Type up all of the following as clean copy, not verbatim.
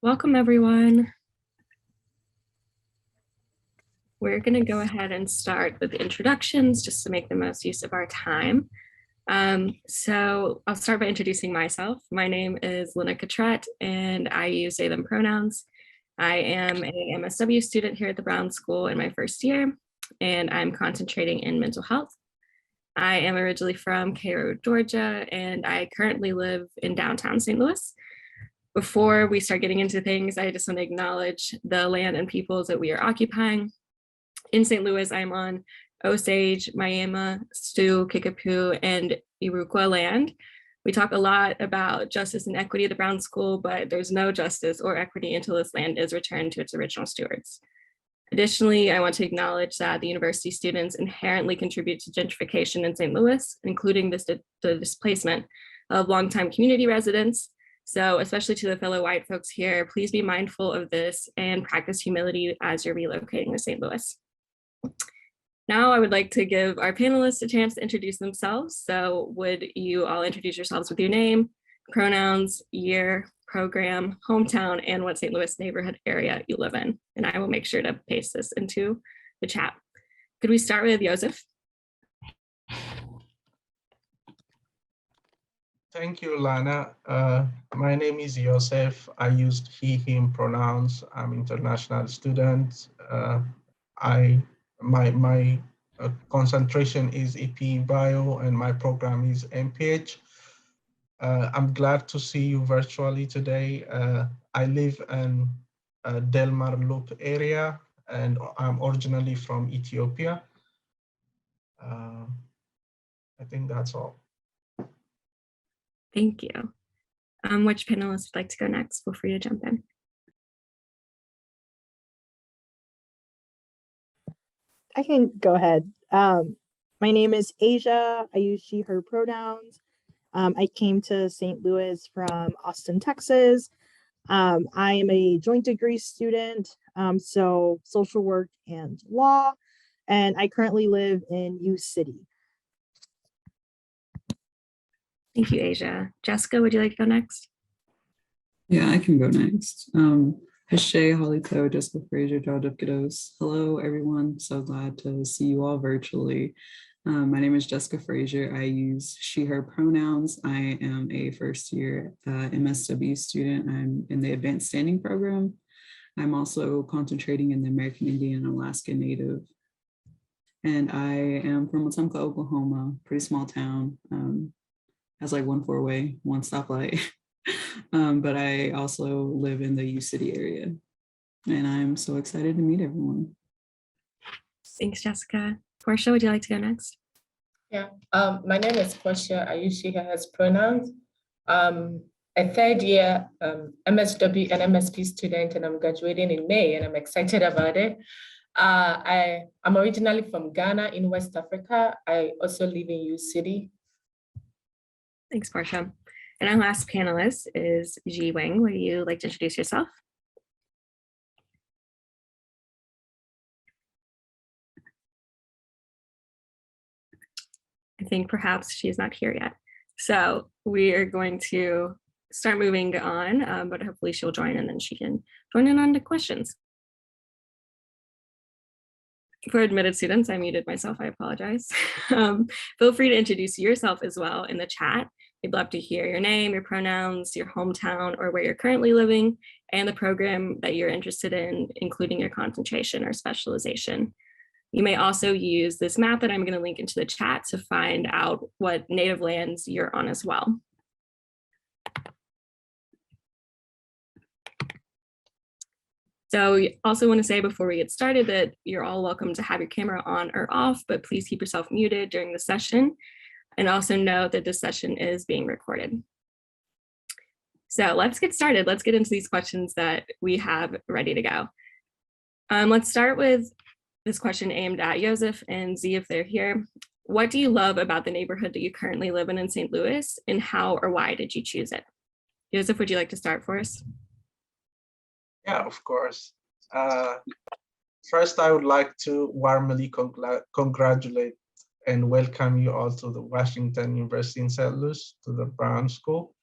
Welcome, everyone. We're going to go ahead and start with the introductions just to make the most use of our time. So I'll start by introducing myself. My name is Lina Catret, and I use they, them pronouns. I am a MSW student here at the Brown School in my first year, and I'm concentrating in mental health. I am originally from Cairo, Georgia, and I currently live in downtown St. Louis. Before we start getting into things, I just want to acknowledge the land and peoples that we are occupying. In St. Louis, I'm on Osage, Miami, Stu, Kickapoo, and Iroquois land. We talk a lot about justice and equity at the Brown School, but there's no justice or equity until this land is returned to its original stewards. Additionally, I want to acknowledge that the university students inherently contribute to gentrification in St. Louis, including the displacement of longtime community residents. So especially to the fellow white folks here, please be mindful of this and practice humility as you're relocating to St. Louis. Now I would like to give our panelists a chance to introduce themselves. So would you all introduce yourselves with your name, pronouns, year, program, hometown, and what St. Louis neighborhood area you live in? And I will make sure to paste this into the chat. Could we start with Joseph? Thank you, Lana. My name is Joseph. I used he, him pronouns. I'm international student. My concentration is EP Bio and my program is MPH. I'm glad to see you virtually today. I live in Delmar Loop area and I'm originally from Ethiopia. I think that's all. Thank you. Which panelist would like to go next? Feel free to jump in. I can go ahead. My name is Asia. I use she, her pronouns. I came to St. Louis from Austin, Texas. I am a joint degree student, so social work and law, and I currently live in U City. Thank you, Asia. Jessica, would you like to go next? Yeah, I can go next. Hashay, Holly Toe, Jessica Frazier, Joseph Kiddos. Hello, everyone. So glad to see you all virtually. My name is Jessica Frazier. I use she, her pronouns. I am a first year MSW student. I'm in the advanced standing program. I'm also concentrating in the American Indian and Alaska Native. And I am from Wetumpka, Oklahoma, pretty small town. Has like one four-way, one stoplight. But I also live in the U City area. And I'm so excited to meet everyone. Thanks, Jessica. Portia, would you like to go next? Yeah, my name is Portia. I use she, her, hers pronouns. A third year MSW and MSP student, and I'm graduating in May, and I'm excited about it. I'm originally from Ghana in West Africa. I also live in U City. Thanks, Portia. And our last panelist is Ji Wang. Would you like to introduce yourself? I think perhaps she's not here yet. So we are going to start moving on, but hopefully she'll join and then she can join in on the questions. For admitted students, I muted myself, I apologize. Feel free to introduce yourself as well in the chat. We'd love to hear your name, your pronouns, your hometown, or where you're currently living, and the program that you're interested in, including your concentration or specialization. You may also use this map that I'm going to link into the chat to find out what native lands you're on as well. So we also want to say before we get started that you're all welcome to have your camera on or off, but please keep yourself muted during the session. And also know that this session is being recorded. So let's get started. Let's get into these questions that we have ready to go. Let's start with this question aimed at Joseph and Z if they're here. What do you love about the neighborhood that you currently live in St. Louis, and how or why did you choose it? Joseph, would you like to start for us? Yeah, of course. First, I would like to warmly congratulate and welcome you all to the Washington University in St. Louis, to the Brown School.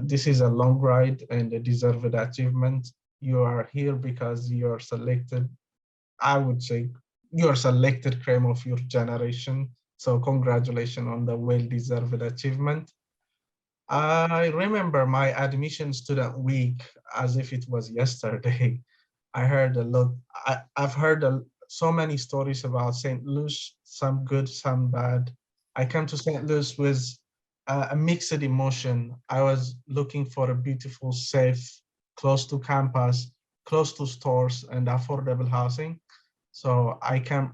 This is a long ride and a deserved achievement. You are here because you are selected. I would say you are selected cream of your generation. So congratulations on the well-deserved achievement. I remember my admission student week as if it was yesterday. I heard a lot. I've heard so many stories about St. Louis, some good, some bad. I came to St. Louis with a mixed emotion. I was looking for a beautiful, safe, close to campus, close to stores, and affordable housing. So I came.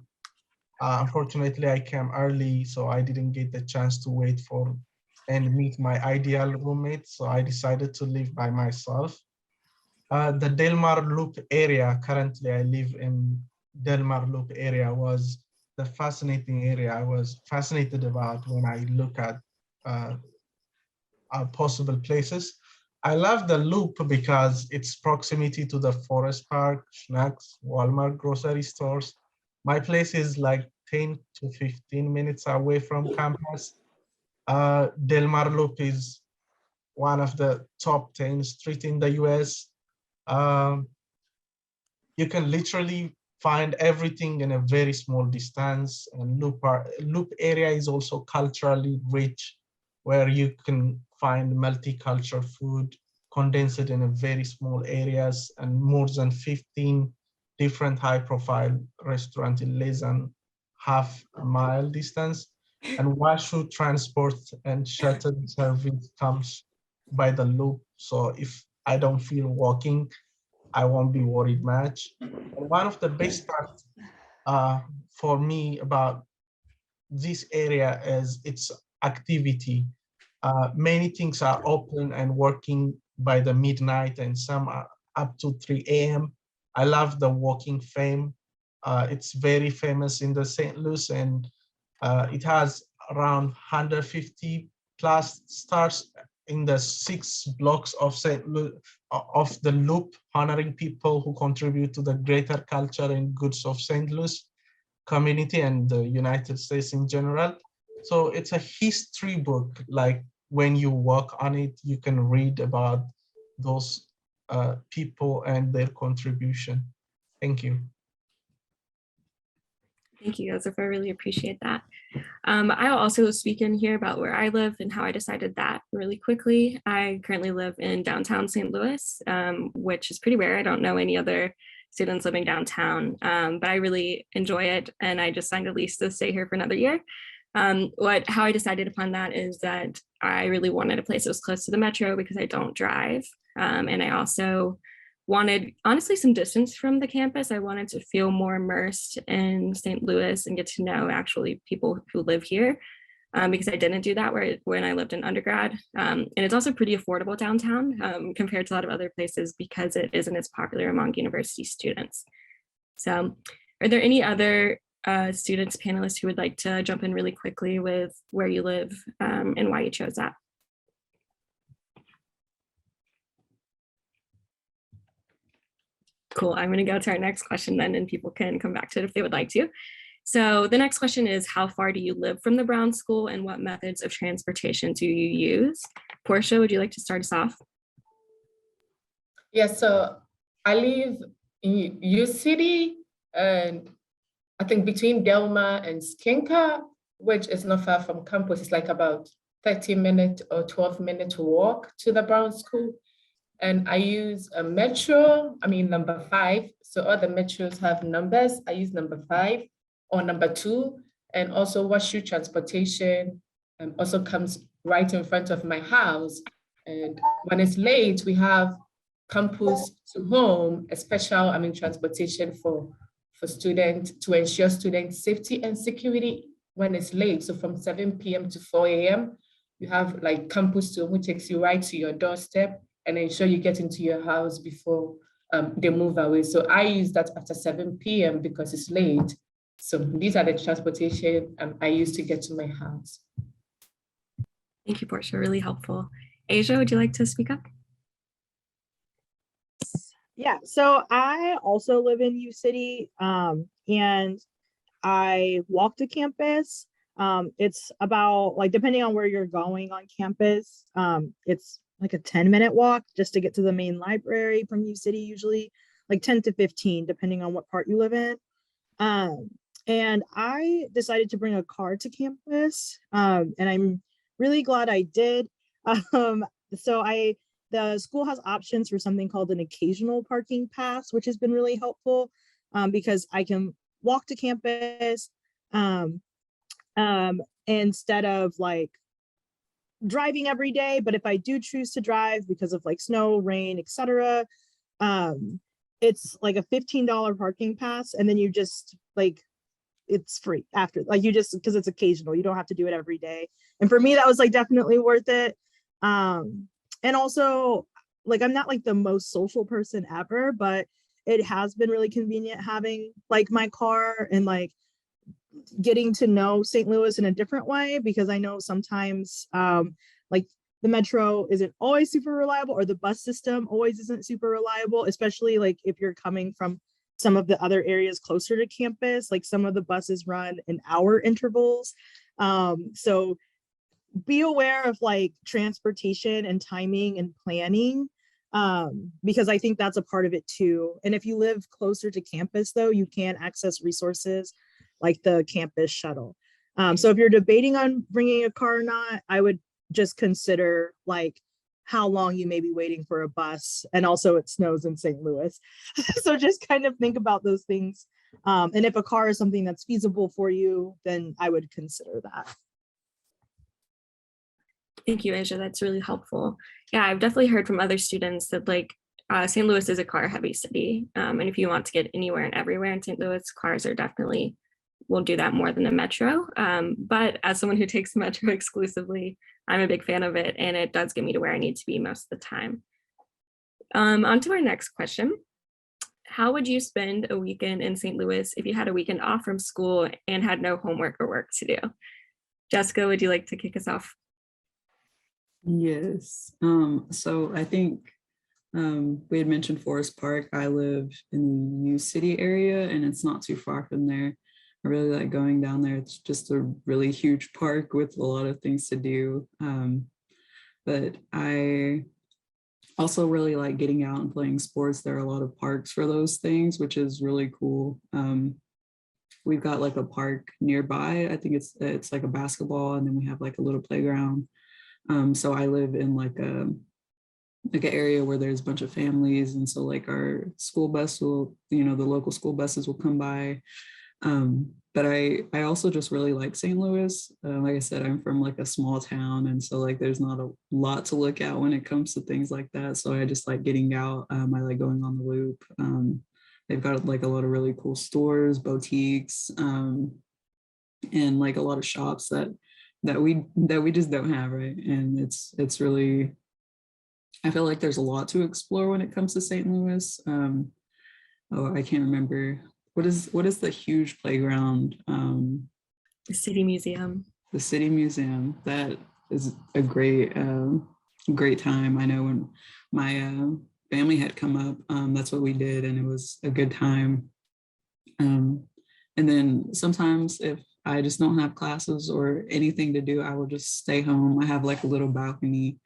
Unfortunately, I came early, so I didn't get the chance to wait for and meet my ideal roommate. So I decided to live by myself. The Delmar Loop area, currently I live in Delmar Loop area, was the fascinating area I was fascinated about when I look at uh, possible places. I love the loop because its proximity to the Forest Park, Schnucks, Walmart, grocery stores. My place is like 10 to 15 minutes away from campus. Delmar Loop is one of the top 10 streets in the US. Um, you can literally find everything in a very small distance. And loop area is also culturally rich, where you can find multicultural food condensed in a very small areas and more than 15 different high-profile restaurants in less than half a mile distance. And Washu transport and shuttle service comes by the loop. So if I don't feel walking, I won't be worried much. And one of the best parts for me about this area is its activity. Many things are open and working by the midnight, and some are up to 3 a.m. I love the walking fame. It's very famous in the St. Louis, and it has around 150 plus stars in the 6 blocks of St. Louis of the loop, honoring people who contribute to the greater culture and goods of St. Louis community and the United States in general. So it's a history book. Like when you work on it, you can read about those people and their contribution. Thank you. Thank you, Joseph. I really appreciate that. I'll also speak in here about where I live and how I decided that really quickly. I currently live in downtown St. Louis, which is pretty rare. I don't know any other students living downtown, but I really enjoy it. And I just signed a lease to stay here for another year. How I decided upon that is that I really wanted a place that was close to the metro because I don't drive. And I also wanted, honestly, some distance from the campus. I wanted to feel more immersed in St. Louis and get to know actually people who live here, because I didn't do that when I lived in undergrad. And it's also pretty affordable downtown compared to a lot of other places because it isn't as popular among university students. So are there any other students, panelists who would like to jump in really quickly with where you live and why you chose that? Cool. I'm going to go to our next question then, and people can come back to it if they would like to. So the next question is, how far do you live from the Brown School and what methods of transportation do you use? Portia, would you like to start us off? Yeah, so I live in U City, and I think between Delma and Skinka, which is not far from campus. It's like about 30-minute or 12-minute walk to the Brown School. And I use a metro, number 5. So all the metros have numbers. I use number 5 or number 2. And also Washu transportation also comes right in front of my house. And when it's late, we have campus to home, a special, transportation for students to ensure student safety and security when it's late. So from 7 p.m. to 4 a.m., you have like campus to home, which takes you right to your doorstep and ensure you get into your house before they move away. So I use that after 7 p.m. because it's late. So these are the transportation I use to get to my house. Thank you, Portia, really helpful. Asia, would you like to speak up? Yeah, so I also live in U City, and I walk to campus. It's about, like, depending on where you're going on campus, it's like a 10-minute walk just to get to the main library from U City, usually like 10 to 15, depending on what part you live in. And I decided to bring a car to campus, and I'm really glad I did. Um, so the school has options for something called an occasional parking pass, which has been really helpful, because I can walk to campus um, instead of like driving every day. But if I do choose to drive because of like snow, rain, etc., it's like a $15 parking pass, and then you just like it's free after, like you just, because it's occasional, you don't have to do it every day. And for me that was like definitely worth it. And also, like, I'm not like the most social person ever, but it has been really convenient having like my car and like getting to know St. Louis in a different way, because I know sometimes like the metro isn't always super reliable, or the bus system always isn't super reliable, especially like if you're coming from some of the other areas closer to campus. Like some of the buses run in hour intervals. So be aware of like transportation and timing and planning, because I think that's a part of it too. And if you live closer to campus though, you can access resources like the campus shuttle. So if you're debating on bringing a car or not, I would just consider like how long you may be waiting for a bus. And also it snows in St. Louis. So just kind of think about those things. And if a car is something that's feasible for you, then I would consider that. Thank you, Asia. That's really helpful. Yeah, I've definitely heard from other students that like St. Louis is a car heavy city. And if you want to get anywhere and everywhere in St. Louis, cars are definitely will do that more than the metro. But as someone who takes metro exclusively, I'm a big fan of it, and it does get me to where I need to be most of the time. On to our next question. How would you spend a weekend in St. Louis if you had a weekend off from school and had no homework or work to do? Jessica, would you like to kick us off? Yes. So I think we had mentioned Forest Park. I live in the U City area, and it's not too far from there. I really like going down there. It's just a really huge park with a lot of things to do. But I also really like getting out and playing sports. There are a lot of parks for those things, which is really cool. We've got like a park nearby. I think it's like a basketball, and then we have like a little playground. So I live in like an area where there's a bunch of families, and so like our school bus will, the local school buses will come by. But I also just really like St. Louis. Like I said, I'm from like a small town, and so like there's not a lot to look at when it comes to things like that. So I just like getting out. I like going on the loop. They've got like a lot of really cool stores, boutiques, and like a lot of shops that we just don't have, right? And it's really, I feel like there's a lot to explore when it comes to St. Louis. I can't remember. What is the huge playground? The City Museum. The City Museum. That is a great time. I know when my family had come up, that's what we did, and it was a good time. And then sometimes if I just don't have classes or anything to do, I will just stay home. I have like a little balcony.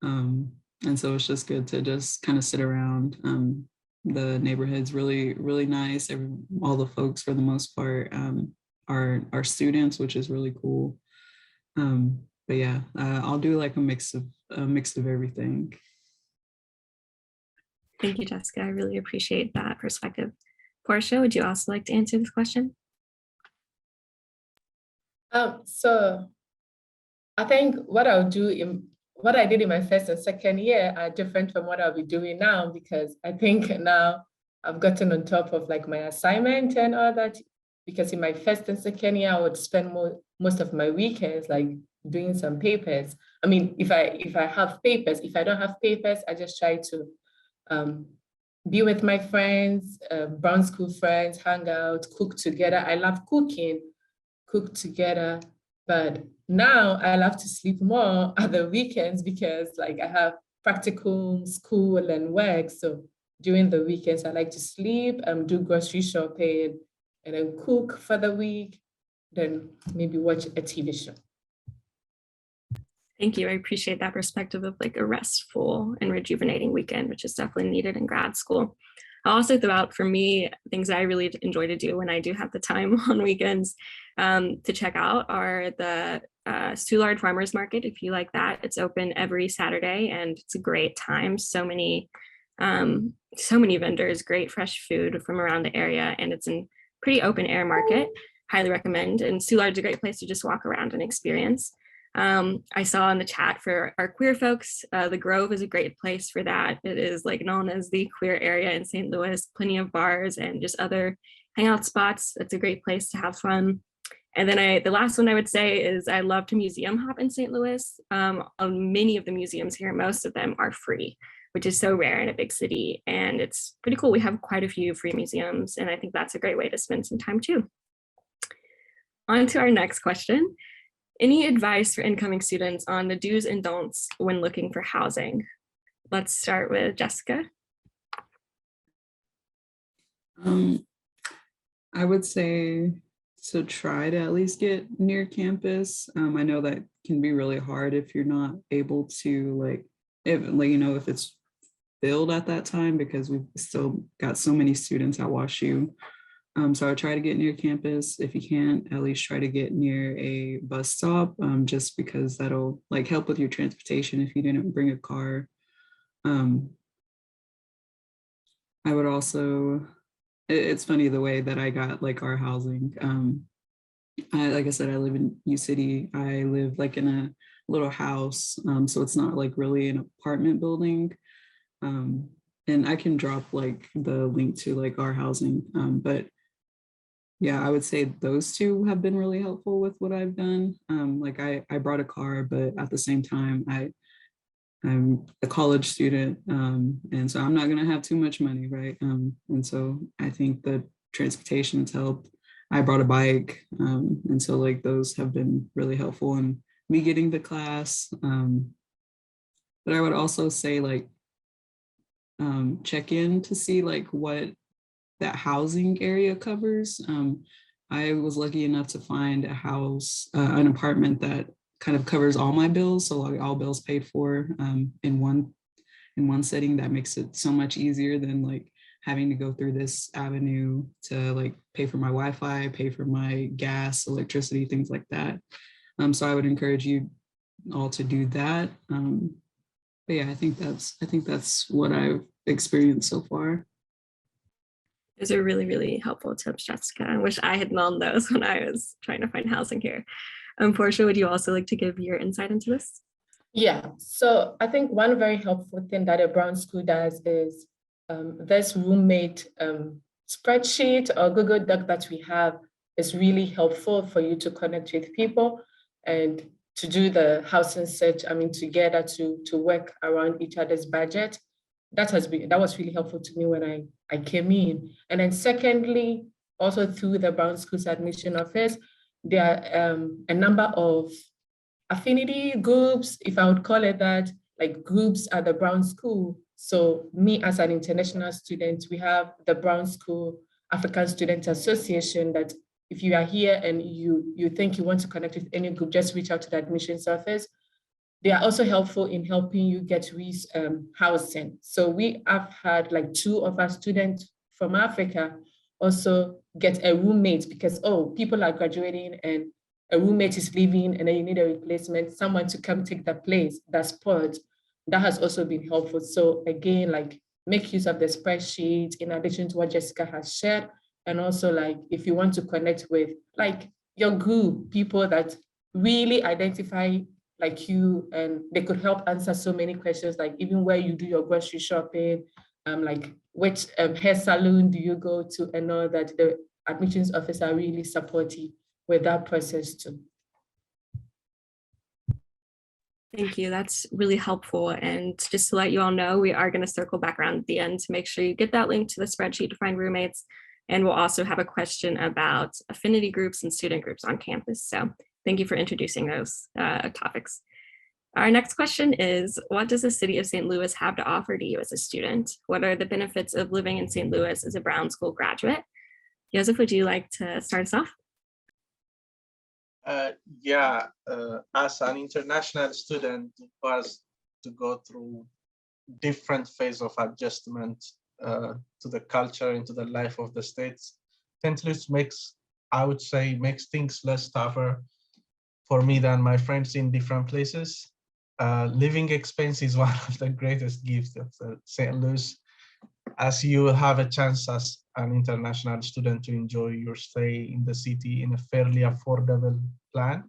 And so it's just good to just kind of sit around. The neighborhood's really, really nice. All the folks for the most part are students, which is really cool. But yeah, I'll do like a mix of everything. Thank you, Jessica. I really appreciate that perspective. Portia, would you also like to answer this question? So I think what I did in my first and second year are different from what I'll be doing now, because I think now I've gotten on top of like my assignment and all that, because in my first and second year, I would spend most of my weekends like doing some papers. I mean, if I have papers, if I don't have papers, I just try to be with my friends, brown school friends, hang out, cook together. I love cooking, cook together. But now I love to sleep more at the weekends, because like I have practicum, school and work. So during the weekends, I like to sleep, do grocery shopping, and then cook for the week, then maybe watch a TV show. Thank you. I appreciate that perspective of like a restful and rejuvenating weekend, which is definitely needed in grad school. I also throw out for me things that I really enjoy to do when I do have the time on weekends to check out are the Soulard Farmers Market. If you like that, it's open every Saturday and it's a great time. So many vendors, great fresh food from around the area, and it's a pretty open air market. Highly recommend. And Soulard's a great place to just walk around and experience. I saw in the chat for our queer folks, the Grove is a great place for that. It is like known as the queer area in St. Louis, plenty of bars and just other hangout spots. It's a great place to have fun. And then the last one I would say is I love to museum hop in St. Louis. Many of the museums here, most of them are free, which is so rare in a big city. And it's pretty cool. We have quite a few free museums, and I think that's a great way to spend some time too. On to our next question. Any advice for incoming students on the do's and don'ts when looking for housing? Let's start with Jessica. I would say to try to at least get near campus. I know that can be really hard if you're not able to if it's filled at that time, because we've still got so many students at WashU. So I try to get near campus. If you can't, at least try to get near a bus stop, just because that'll like help with your transportation if you didn't bring a car. I would also, it's funny the way that I got like our housing. Like I said, I live in U City. I live like in a little house, so it's not like really an apartment building. And I can drop like the link to like our housing, but yeah, I would say those two have been really helpful with what I've done. Like I brought a car, but at the same time, I'm a college student, and so I'm not gonna have too much money, right? And so I think the transportation has helped. I brought a bike, and so like those have been really helpful in me getting to class. But I would also say like check in to see like what that housing area covers. I was lucky enough to find a house, an apartment that kind of covers all my bills. So like all bills paid for in one setting. That makes it so much easier than like having to go through this avenue to like pay for my Wi-Fi, pay for my gas, electricity, things like that. So I would encourage you all to do that. But yeah, I think that's what I've experienced so far. Those are really, really helpful tips, Jessica. I wish I had known those when I was trying to find housing here. Portia, would you also like to give your insight into this? Yeah, so I think one very helpful thing that a Brown school does is this roommate spreadsheet or Google Doc that we have is really helpful for you to connect with people and to do the housing search, together to work around each other's budget. That was really helpful to me when I came in. And then secondly, also through the Brown Schools Admission Office, there are a number of affinity groups, if I would call it that, like groups at the Brown School. So me as an international student, we have the Brown School African Student Association that if you are here and you think you want to connect with any group, just reach out to the admissions office. They are also helpful in helping you get housing. So we have had like 2 of our students from Africa also get a roommate because, people are graduating and a roommate is leaving and then you need a replacement, someone to come take the place, that spot. That has also been helpful. So again, like make use of the spreadsheet in addition to what Jessica has shared. And also like, if you want to connect with like your group, people that really identify like you, and they could help answer so many questions, like even where you do your grocery shopping, like which hair salon do you go to, and all that. The admissions officer are really supportive with that process too. Thank you. That's really helpful. And just to let you all know, we are going to circle back around at the end to make sure you get that link to the spreadsheet to find roommates. And we'll also have a question about affinity groups and student groups on campus. So thank you for introducing those topics. Our next question is, what does the city of St. Louis have to offer to you as a student? What are the benefits of living in St. Louis as a Brown School graduate? Joseph, would you like to start us off? Uh, yeah, as an international student who has to go through different phase of adjustment to the culture and to the life of the States, St. Louis makes, I would say, makes things less tougher for me than my friends in different places. Living expense is one of the greatest gifts of St. Louis, as you have a chance as an international student to enjoy your stay in the city in a fairly affordable plan.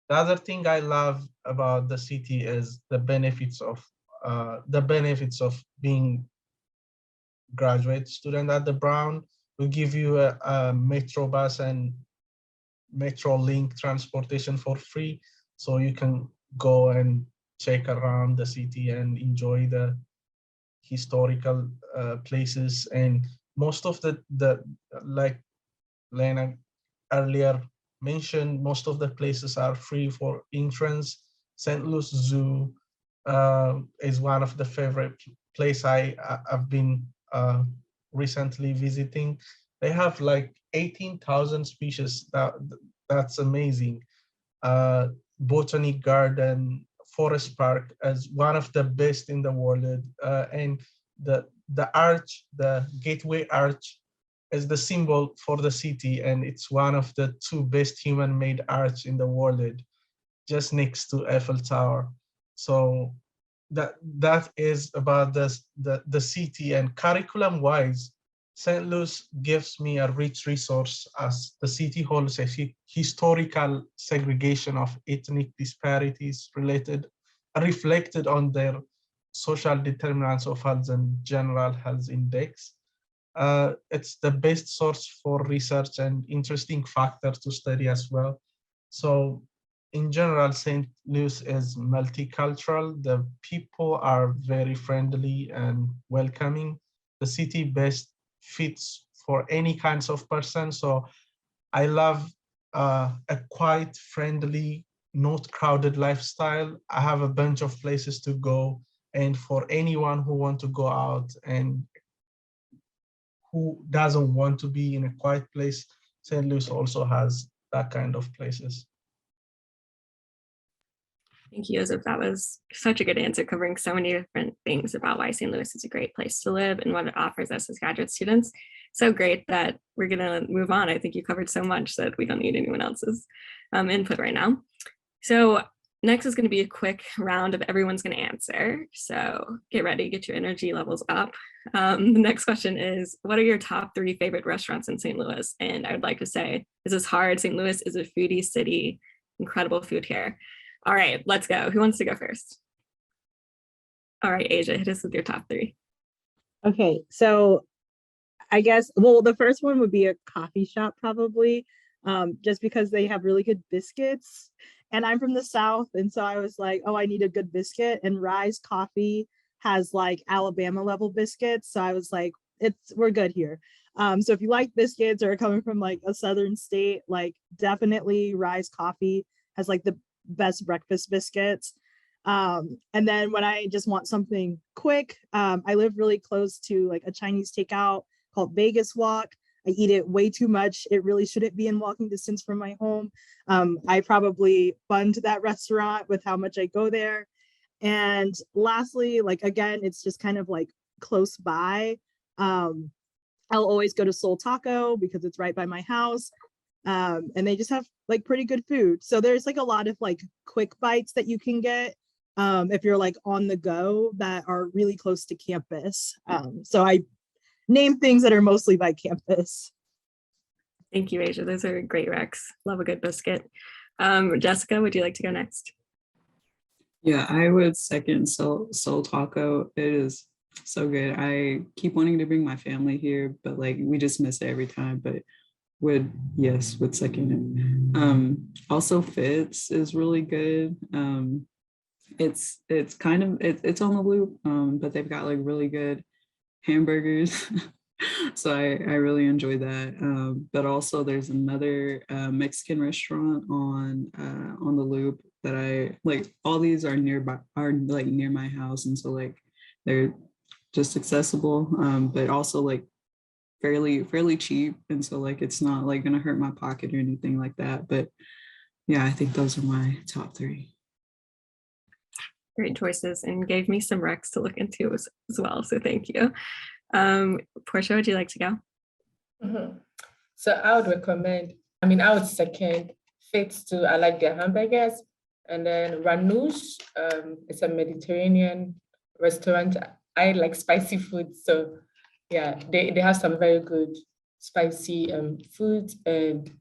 The other thing I love about the city is the benefits of being graduate student at the Brown. We give you a metro bus and metro link transportation for free, so you can go and check around the city and enjoy the historical places. And most of the like Lena earlier mentioned, most of the places are free for entrance. St. Louis Zoo is one of the favorite place I've been recently visiting. They have like 18,000 species. That's amazing. Botany Garden, Forest Park as one of the best in the world, and the arch, the Gateway Arch, is the symbol for the city, and it's one of the two best human-made arch in the world, just next to Eiffel Tower. So that is about the city. And curriculum wise, St. Louis gives me a rich resource, as the city holds a historical segregation of ethnic disparities reflected on their social determinants of health and general health index. It's the best source for research and interesting factor to study as well. So in general, St. Louis is multicultural. The people are very friendly and welcoming. The city best fits for any kinds of person. So I love a quiet, friendly, not crowded lifestyle. I have a bunch of places to go. And for anyone who want to go out and who doesn't want to be in a quiet place, St. Louis also has that kind of places. Thank you, Joseph. That was such a good answer, covering so many different things about why St. Louis is a great place to live and what it offers us as graduate students. So great that we're going to move on. I think you covered so much that we don't need anyone else's input right now. So next is going to be a quick round of everyone's going to answer. So get ready, get your energy levels up. The next question is, what are your top 3 favorite restaurants in St. Louis? And I would like to say, this is hard. St. Louis is a foodie city, incredible food here. All right, let's go. Who wants to go first? All right, Asia, hit us with your top 3. Okay, so I guess, well, the first one would be a coffee shop probably, just because they have really good biscuits. And I'm from the South, and so I was like, oh, I need a good biscuit. And Rise Coffee has like Alabama level biscuits. So I was like, we're good here. So if you like biscuits or are coming from like a southern state, like definitely Rise Coffee has like the best breakfast biscuits. And then when I just want something quick, I live really close to like a Chinese takeout called Vegas Walk. I eat it way too much. It really shouldn't be in walking distance from my home. I probably fund that restaurant with how much I go there. And lastly, like, again, it's just kind of like close by. I'll always go to Soul Taco because it's right by my house. And they just have like pretty good food. So there's like a lot of like quick bites that you can get if you're like on the go that are really close to campus. So I name things that are mostly by campus. Thank you, Asia. Those are great recs. Love a good biscuit. Jessica, would you like to go next? Yeah, I would second Soul Taco. It is so good. I keep wanting to bring my family here, but like we just miss it every time. But would second it. Also Fitz is really good. It's kind of it's on the loop, but they've got like really good hamburgers. So I really enjoy that. But also there's another Mexican restaurant on the loop that I like. All these are like near my house, and so like they're just accessible, but also like fairly cheap, and so like it's not like gonna hurt my pocket or anything like that. But yeah, I think those are my top three. Great choices, and gave me some recs to look into as well. So thank you. Portia, would you like to go? So I would recommend, I would second Fitz too. I like their hamburgers. And then Ranoush, it's a Mediterranean restaurant. I like spicy food. So yeah, they have some very good spicy food. And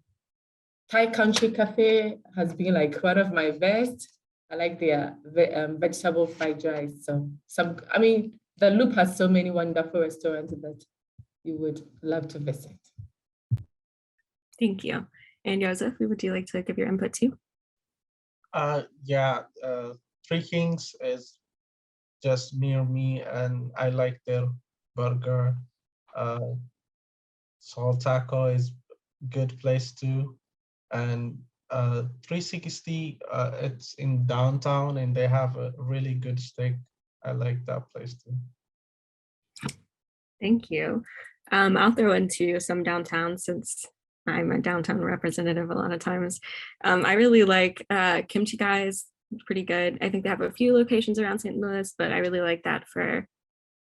Thai Country Cafe has been like one of my best. I like their vegetable fried rice. So the Loop has so many wonderful restaurants that you would love to visit. Thank you. And Joseph, would you like to give your input too? Yeah, Three Kings is just near me, and I like their burger. Salt Taco is good place too, and 360, it's in downtown, and they have a really good steak. I like that place too. Thank you. I'll throw into some downtown since I'm a downtown representative a lot of times. I really like Kimchi Guy's pretty good. I think they have a few locations around St. Louis, but I really like that for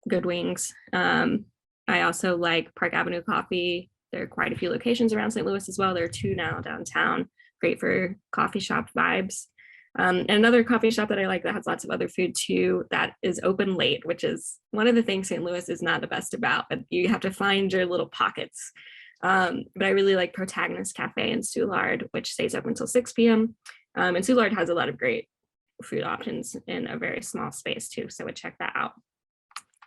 good wings. I also like Park Avenue Coffee. There are quite a few locations around St. Louis as well. There are 2 now downtown, great for coffee shop vibes. And another coffee shop that I like that has lots of other food too, that is open late, which is one of the things St. Louis is not the best about, but you have to find your little pockets. But I really like Protagonist Cafe in Soulard, which stays open until 6 p.m. And Soulard has a lot of great food options in a very small space too, so I would check that out.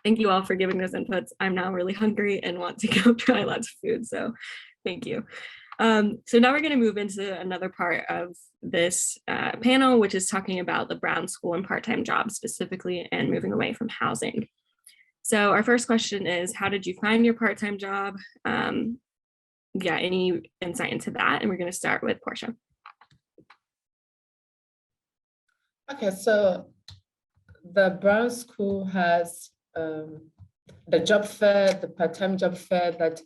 Thank you all for giving those inputs. I'm now really hungry and want to go try lots of food, so thank you. So now we're going to move into another part of this panel, which is talking about the Brown School and part-time jobs specifically, and moving away from housing. So our first question is, how did you find your part-time job? Yeah, any insight into that? And we're going to start with Portia. Okay, so the Brown School has the job fair, the part-time job fair that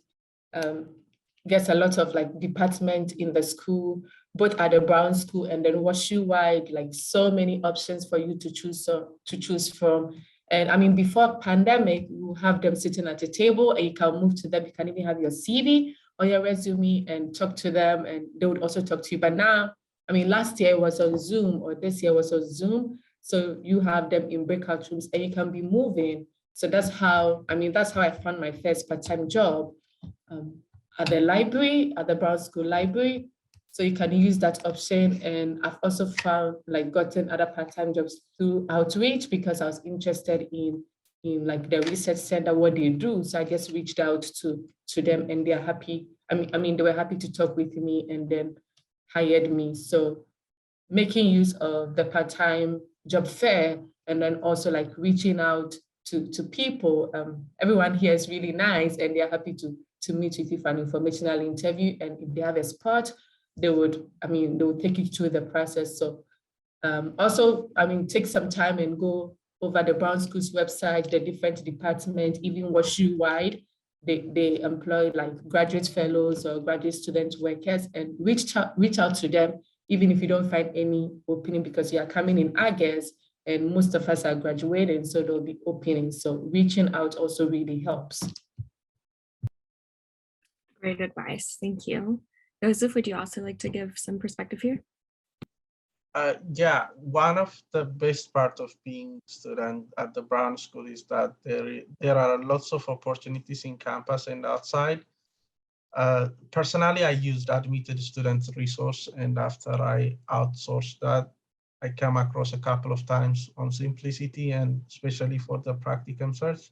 gets a lot of like department in the school, both at the Brown School and then WashU-wide, like so many options for you to choose from. And before pandemic, you have them sitting at a table and you can move to them. You can even have your CV or your resume and talk to them, and they would also talk to you. But now, last year was on Zoom, or this year was on Zoom. So you have them in breakout rooms and you can be moving. So that's how I found my first part-time job at the library, at the Brown School Library. So you can use that option. And I've also gotten other part-time jobs through outreach because I was interested in like the research center, what they do. So I just reached out to them, and they're happy. They were happy to talk with me and then hired me. So making use of the part-time job fair, and then also like reaching out to people. Everyone here is really nice, and they're happy to meet with you for an informational interview. And if they have a spot, they would take you through the process. So take some time and go over the Brown School's website, the different departments, even WashU-wide. They employ like graduate fellows or graduate student workers, and reach out to them, even if you don't find any opening, because you are coming in August and most of us are graduating, so there'll be openings. So reaching out also really helps. Great advice, thank you. Joseph, would you also like to give some perspective here? Yeah, one of the best part of being a student at the Brown School is that there are lots of opportunities in campus and outside. Personally, I used admitted student resource, and after I outsourced that, I came across a couple of times on Simplicity, and especially for the practicum search.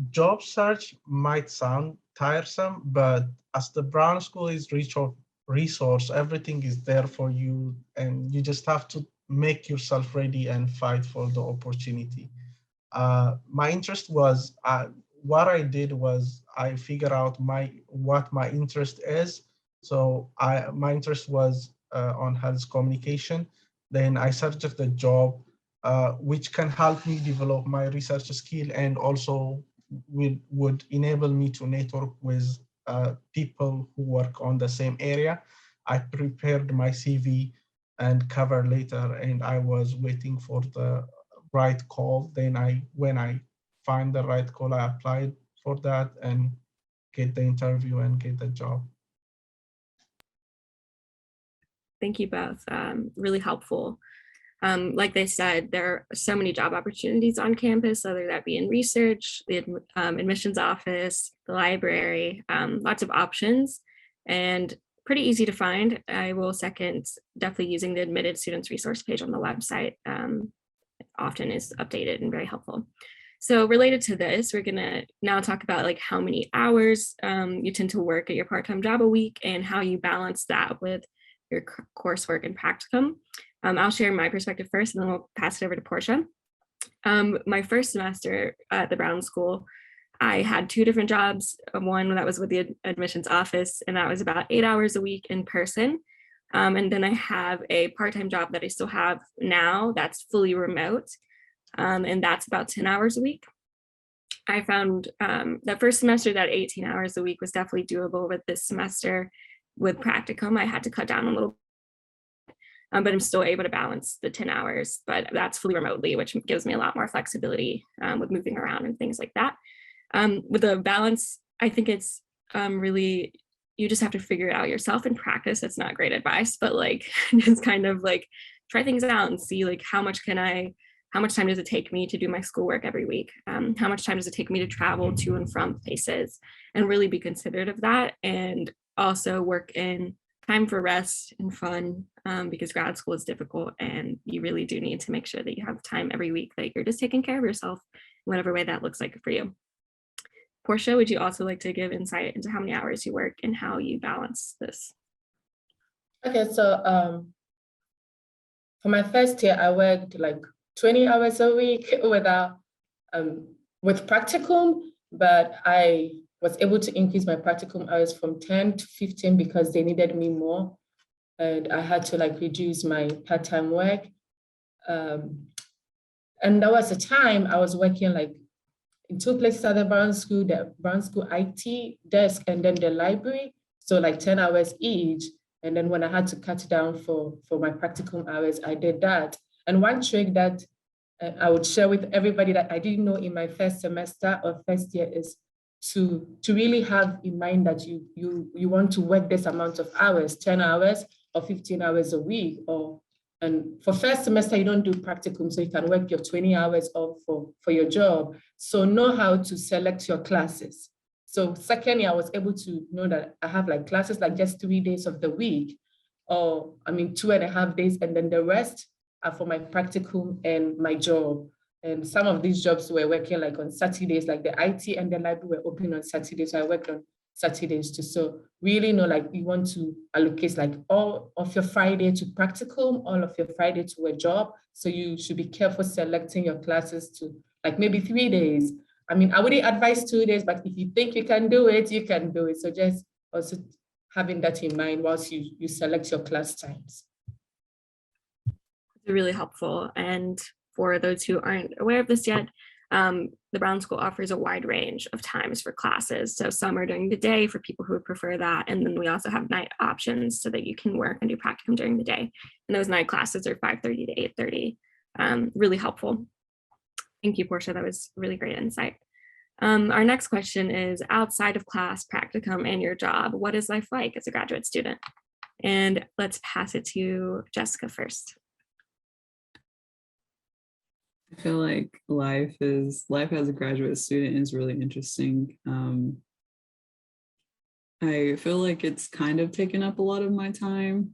Job search might sound tiresome, but as the Brown School is rich of resource, everything is there for you, and you just have to make yourself ready and fight for the opportunity. My interest was, what I did was I figured out what my interest is. So my interest was on health communication. Then I searched the job which can help me develop my research skill, and also would enable me to network with people who work on the same area. I prepared my CV and cover letter, and I was waiting for the right call. Then when I find the right call, I applied for that and get the interview and get the job. Thank you both. Really helpful. Like they said, there are so many job opportunities on campus, whether that be in research, the admissions office, the library, lots of options, and pretty easy to find. I will second definitely using the admitted students resource page on the website. Often is updated and very helpful. So related to this, we're gonna now talk about like how many hours you tend to work at your part-time job a week and how you balance that with your coursework and practicum. I'll share my perspective first, and then we'll pass it over to Portia. My first semester at the Brown School, I had 2 different jobs. One that was with the admissions office, and that was about 8 hours a week in person. And then I have a part-time job that I still have now that's fully remote, and that's about 10 hours a week. I found that first semester that 18 hours a week was definitely doable. With this semester with practicum, I had to cut down a little, but I'm still able to balance the 10 hours, but that's fully remotely, which gives me a lot more flexibility with moving around and things like that. With the balance, I think it's really, you just have to figure it out yourself and practice. That's not great advice, but like, just kind of like try things out and see like how much time does it take me to do my schoolwork every week? How much time does it take me to travel to and from places, and really be considerate of that, and also work in time for rest and fun, because grad school is difficult and you really do need to make sure that you have time every week that you're just taking care of yourself in whatever way that looks like for you. Portia, would you also like to give insight into how many hours you work and how you balance this? Okay, so for my first year, I worked like 20 hours a week with practicum, but I was able to increase my practicum hours from 10 to 15 because they needed me more. And I had to like reduce my part-time work. And there was a time I was working like in 2 places at the Brown School IT desk and then the library. So like 10 hours each. And then when I had to cut down for my practicum hours, I did that. And one trick that I would share with everybody that I didn't know in my first semester or first year is to really have in mind that you want to work this amount of hours, 10 hours or 15 hours a week. And for first semester, you don't do practicum, so you can work your 20 hours off for your job. So know how to select your classes. So second year, I was able to know that I have like classes like just 3 days of the week, or 2.5 days, and then the rest are for my practicum and my job. And some of these jobs were working like on Saturdays, like the IT and the library were open on Saturdays. So I worked on Saturdays too. So really know like you want to allocate like all of your Friday to practicum, all of your Friday to a job. So you should be careful selecting your classes to like maybe 3 days. I wouldn't advise 2 days, but if you think you can do it, you can do it. So just also having that in mind whilst you select your class times. Really helpful. And for those who aren't aware of this yet, the Brown School offers a wide range of times for classes. So some are during the day for people who would prefer that. And then we also have night options so that you can work and do practicum during the day. And those night classes are 5:30 to 8:30. Really helpful. Thank you, Portia. That was really great insight. Our next question is, outside of class, practicum, and your job, what is life like as a graduate student? And let's pass it to Jessica first. I feel like life as a graduate student is really interesting. I feel like it's kind of taken up a lot of my time,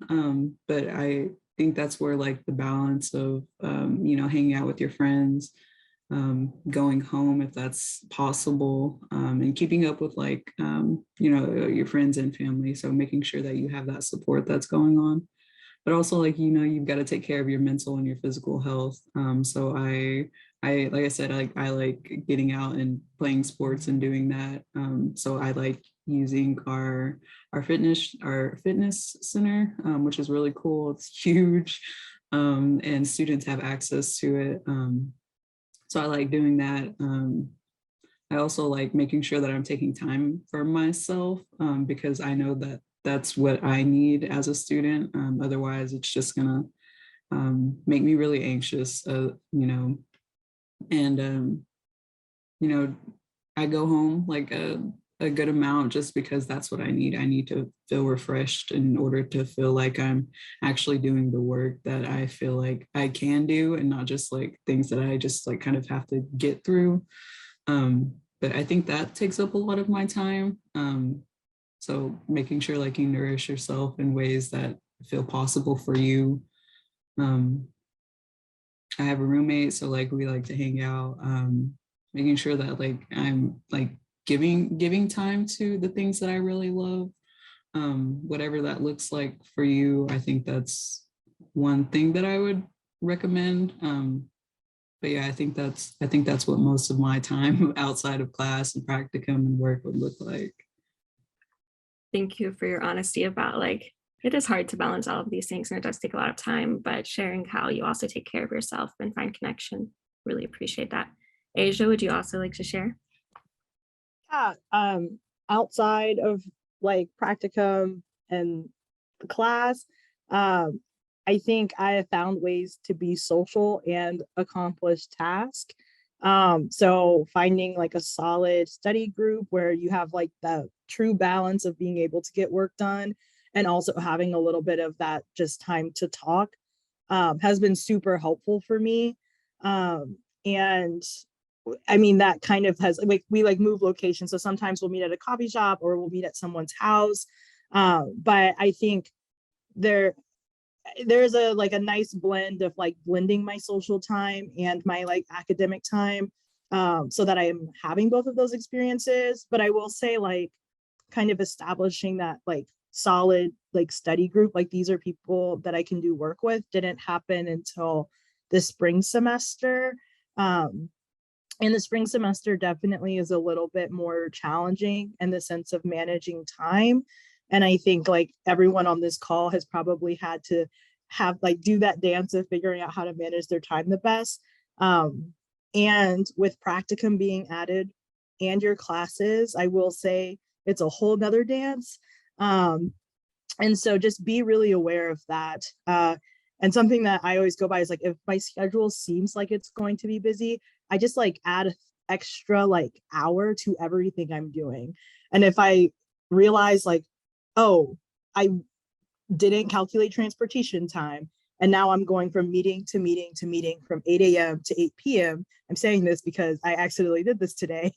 but I think that's where like the balance of, hanging out with your friends, going home if that's possible, and keeping up with like, your friends and family. So making sure that you have that support that's going on. But also like, you've got to take care of your mental and your physical health. So I like I said, I like getting out and playing sports and doing that. So I like using our fitness center, which is really cool. It's huge, and students have access to it. So I like doing that. I also like making sure that I'm taking time for myself, because I know that that's what I need as a student. Otherwise, it's just gonna make me really anxious, and I go home like a good amount just because that's what I need. I need to feel refreshed in order to feel like I'm actually doing the work that I feel like I can do, and not just like things that I just like kind of have to get through. But I think that takes up a lot of my time. So making sure like you nourish yourself in ways that feel possible for you. I have a roommate, so like we like to hang out, making sure that like I'm like giving time to the things that I really love, whatever that looks like for you. I think that's one thing that I would recommend. But yeah, I think that's what most of my time outside of class and practicum and work would look like. Thank you for your honesty about like, it is hard to balance all of these things and it does take a lot of time, but sharing how you also take care of yourself and find connection. Really appreciate that. Asia, would you also like to share? Yeah, outside of like practicum and class, I think I have found ways to be social and accomplish tasks. So finding like a solid study group where you have like the true balance of being able to get work done and also having a little bit of that just time to talk has been super helpful for me. And I mean, that kind of has like, we like move locations. So sometimes we'll meet at a coffee shop or we'll meet at someone's house. But I think there's a like a nice blend of like blending my social time and my like academic time, so that I'm having both of those experiences. But I will say like kind of establishing that like solid like study group, like these are people that I can do work with, didn't happen until the spring semester. And the spring semester definitely is a little bit more challenging in the sense of managing time. And I think like everyone on this call has probably had to have like do that dance of figuring out how to manage their time the best. And with practicum being added and your classes, I will say it's a whole nother dance. And so just be really aware of that. And something that I always go by is like, if my schedule seems like it's going to be busy, I just like add an extra like hour to everything I'm doing. And if I realize like, oh, I didn't calculate transportation time, and now I'm going from meeting to meeting to meeting from 8 a.m. to 8 p.m. I'm saying this because I accidentally did this today.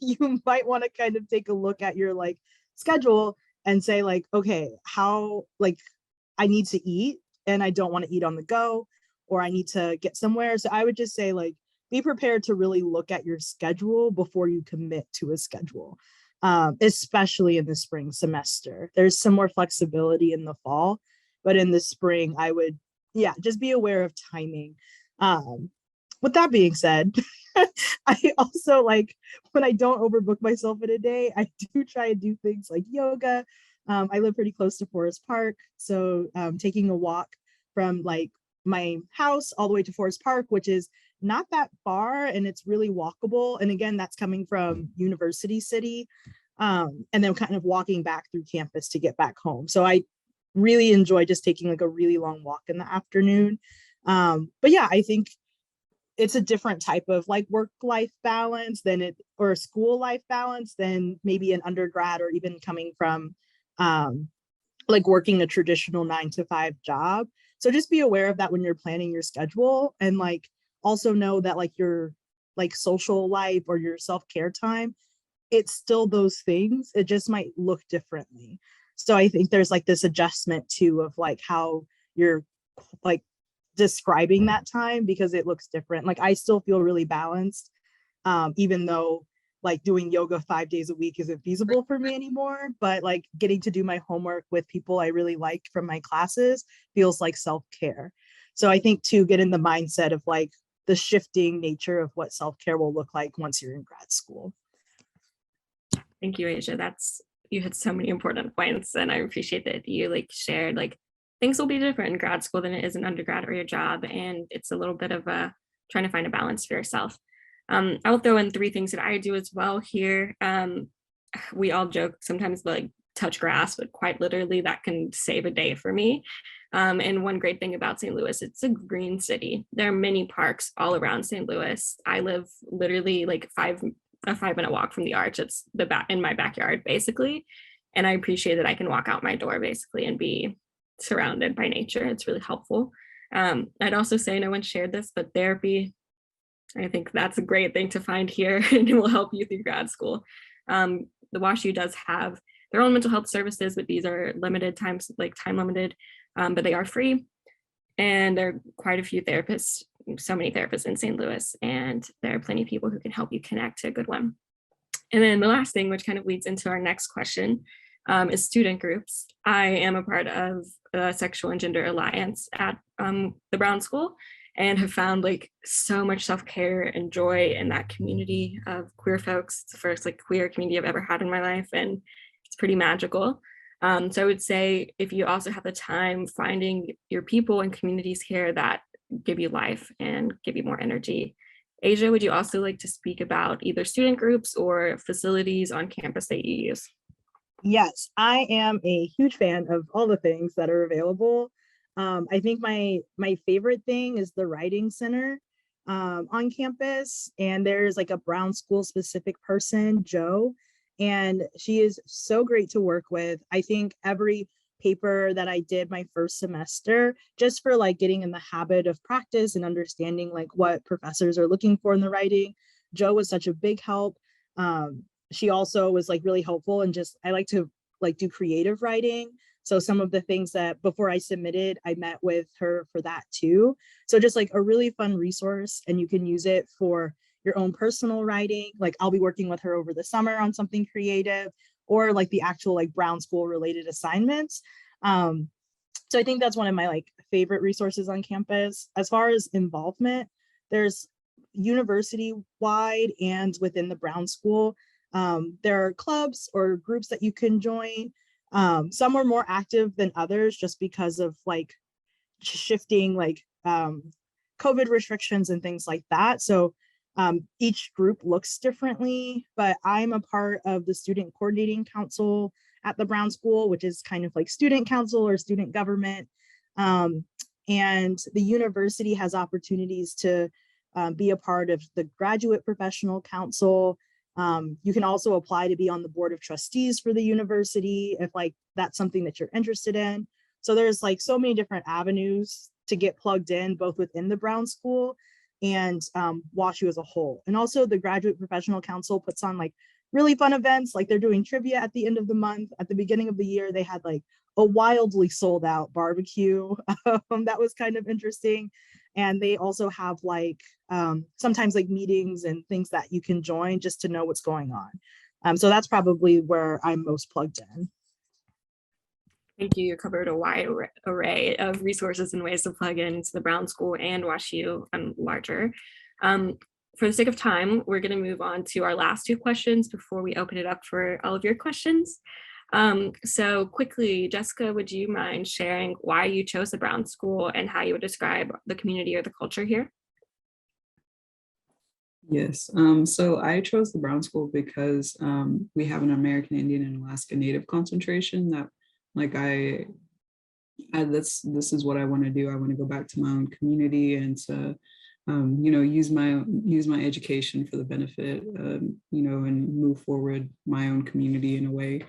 You might want to kind of take a look at your like schedule and say like, okay, how like I need to eat and I don't want to eat on the go, or I need to get somewhere. So I would just say like, be prepared to really look at your schedule before you commit to a schedule, especially in the spring semester. There's some more flexibility in the fall, but in the spring, I would, yeah, just be aware of timing. With that being said, I also like when I don't overbook myself in a day, I do try and do things like yoga. I live pretty close to Forest Park, so taking a walk from like my house all the way to Forest Park, which is not that far and it's really walkable. And again, that's coming from University City, and then kind of walking back through campus to get back home. So I really enjoy just taking like a really long walk in the afternoon. But yeah, I think it's a different type of like work-life balance than it, or school life balance than maybe an undergrad or even coming from like working a traditional 9-to-5 job. So just be aware of that when you're planning your schedule, and like also know that like your like social life or your self-care time, it's still those things. It just might look differently. So I think there's like this adjustment too of like how you're like describing that time, because it looks different. Like I still feel really balanced, even though like doing yoga 5 days a week isn't feasible for me anymore, but like getting to do my homework with people I really like from my classes feels like self-care. So I think to get in the mindset of like the shifting nature of what self-care will look like once you're in grad school. Thank you, Asia. You had so many important points, and I appreciate that you like shared like things will be different in grad school than it is in undergrad or your job, and it's a little bit of a trying to find a balance for yourself. I'll throw in 3 things that I do as well here. We all joke sometimes, like touch grass, but quite literally that can save a day for me. And one great thing about St. Louis, it's a green city. There are many parks all around St. Louis. I live literally like a 5-minute walk from the arch. It's in my backyard basically. And I appreciate that I can walk out my door basically and be surrounded by nature. It's really helpful. I'd also say, no one shared this, but therapy, I think that's a great thing to find here and it will help you through grad school. The WashU does have their own mental health services, but these are limited times, like time limited, but they are free. And there are quite a few therapists, so many therapists in St. Louis, and there are plenty of people who can help you connect to a good one. And then the last thing, which kind of leads into our next question, is student groups. I am a part of a Sexual and Gender Alliance at the Brown School, and have found like so much self-care and joy in that community of queer folks. It's the first like queer community I've ever had in my life, and it's pretty magical. So I would say if you also have the time, finding your people and communities here that give you life and give you more energy. Asia, would you also like to speak about either student groups or facilities on campus that you use? Yes, I am a huge fan of all the things that are available. I think my favorite thing is the writing center on campus, and there's like a Brown School specific person, Jo, and she is so great to work with. I think every paper that I did my first semester, just for like getting in the habit of practice and understanding like what professors are looking for in the writing, Jo was such a big help. She also was like really helpful, and just I like to like do creative writing. So some of the things that before I submitted, I met with her for that too. So just like a really fun resource, and you can use it for your own personal writing. Like I'll be working with her over the summer on something creative, or like the actual like Brown School related assignments. So I think that's one of my like favorite resources on campus. As far as involvement, there's university wide and within the Brown School, there are clubs or groups that you can join. Some are more active than others just because of like shifting like COVID restrictions and things like that. So each group looks differently, but I'm a part of the Student Coordinating Council at the Brown School, which is kind of like student council or student government. And the university has opportunities to be a part of the Graduate Professional Council. You can also apply to be on the board of trustees for the university if like that's something that you're interested in. So there's like so many different avenues to get plugged in, both within the Brown School and WashU as a whole. And also the Graduate Professional Council puts on like really fun events, like they're doing trivia at the end of the month. At the beginning of the year, they had like a wildly sold out barbecue. That was kind of interesting. And they also have like sometimes like meetings and things that you can join just to know what's going on. So that's probably where I'm most plugged in. Thank you. You covered a wide array of resources and ways to plug into the Brown School and WashU larger. For the sake of time, we're going to move on to our last two questions before we open it up for all of your questions. So quickly, Jessica, would you mind sharing why you chose the Brown School and how you would describe the community or the culture here? Yes, so I chose the Brown School because we have an American Indian and Alaska Native concentration that like this is what I want to do. I want to go back to my own community and to you know, use my education for the benefit, you know, and move forward my own community in a way.